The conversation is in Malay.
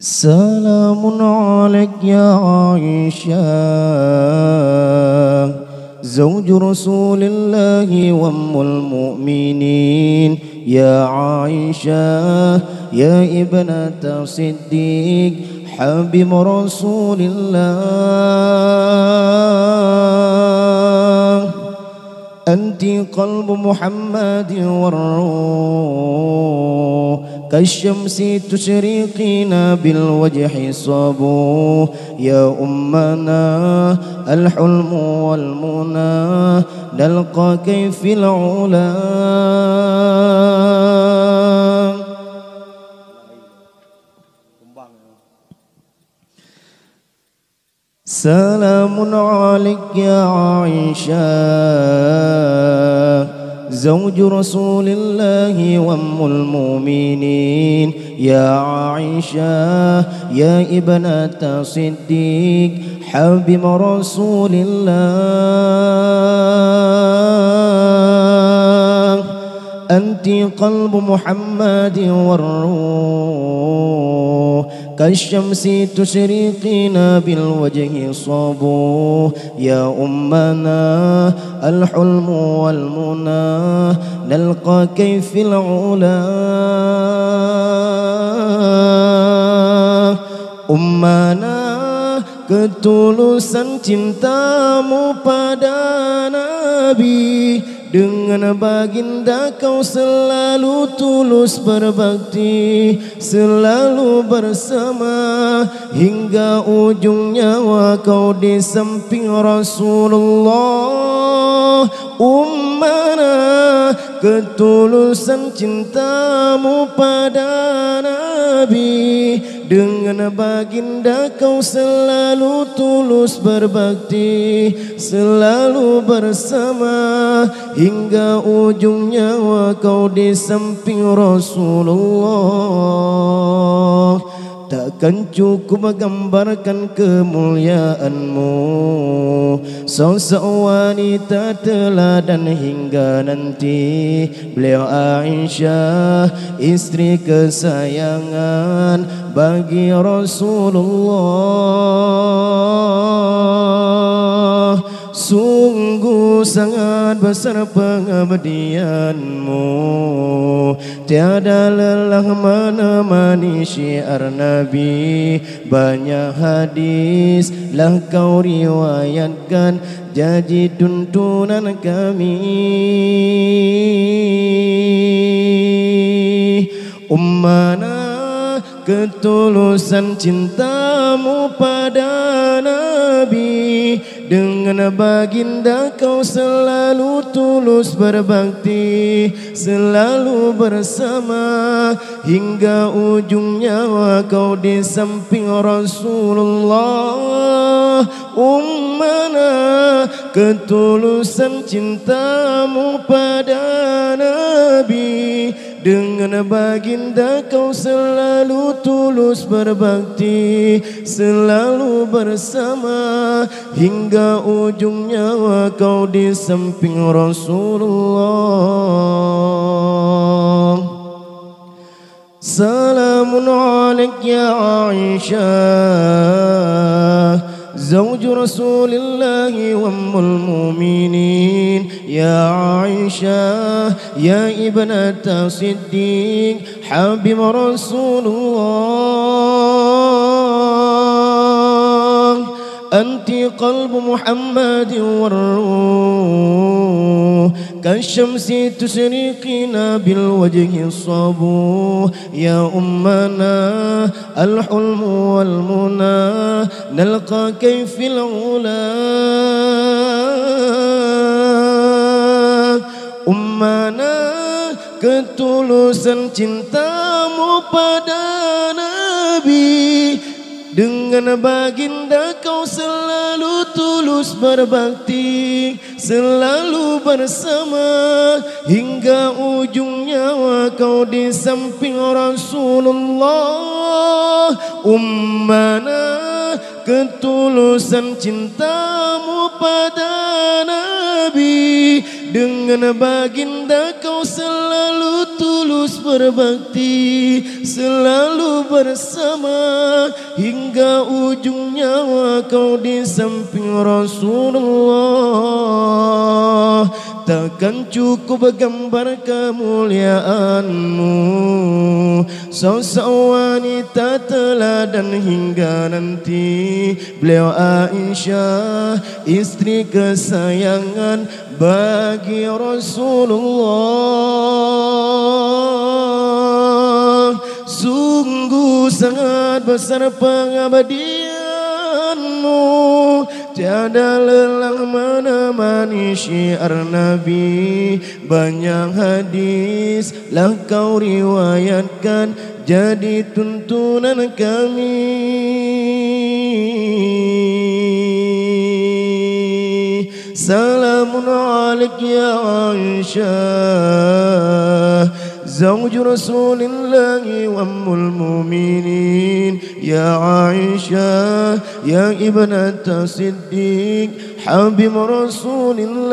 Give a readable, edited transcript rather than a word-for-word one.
سلام عليك يا عائشة زوج رسول الله وأم المؤمنين يا عائشة يا ابنة صديق حبيب رسول الله أنت قلب محمد والروح كالشمس تشرقين بالوجه الصبوح يا أمنا الحلم والمنى نلقاك في العلا سلام عليك يا عائشة زوج رسول الله وأم المؤمنين يا عائشة يا ابنة صديق حبيب رسول الله أنت قلب محمد والروح كالشمس تشرقين بالوجه الصبوح يا أمنا الحلم والمنى نلقاك في العلا أمنا ketulusan cintamu pada Nabi dengan baginda kau selalu tulus berbakti selalu bersama hingga ujung nyawa kau di samping Rasulullah ummana ketulusan cintamu pada Nabi dengan baginda kau selalu tulus berbakti selalu bersama hingga ujung nyawa kau di samping Rasulullah. Takkan cukup menggambarkan kemuliaanmu, sosok wanita teladan hingga nanti. Beliau Aisyah, istri kesayangan bagi Rasulullah. Sungguh sangat besar pengabdianmu, tiada lelah menemani syiar Nabi. Banyak hadis lah kau riwayatkan jadi tuntunan kami. Ummana ketulusan cintamu pada Nabi dengan baginda kau selalu tulus berbakti selalu bersama hingga ujung nyawa kau di samping Rasulullah. Ummana ketulusan cintamu pada Nabi dengan baginda kau selalu tulus berbakti selalu bersama hingga ujung nyawa kau di samping Rasulullah. Salamun alaik ya Aisyah زوج رسول الله وأم المؤمنين يا عائشة يا ابنة صديق حبيب رسول الله أنت قلب محمد والروح كالشمس تشرقين بالوجه الصبوح يا أمنا الحلم والمنى نلقاك في العلا أمنا ketulusan cintamu pada Nabi dengan baginda kau selalu tulus berbakti selalu bersama hingga ujung nyawa kau di samping Rasulullah. Ummana ketulusan cintamu pada Nabi Dengan baginda kau selalu tulus berbakti, selalu bersama hingga ujung nyawa kau di samping Rasulullah. Takkan cukup gambar kemuliaanmu, sosok wanita teladan hingga nanti. Beliau Aisyah, istri kesayangan bagi Rasulullah. Sungguh sangat besar pengabdianmu, tiada lelah menemani syiar Nabi. Banyak hadis lah kau riwayatkan jadi tuntunan kami. Salamun alaik ya Aisyah, zawju Rasulillahi wa ummul mu'minin. Ya Aisyah, ya ibnata Siddiq, habib Rasulillah.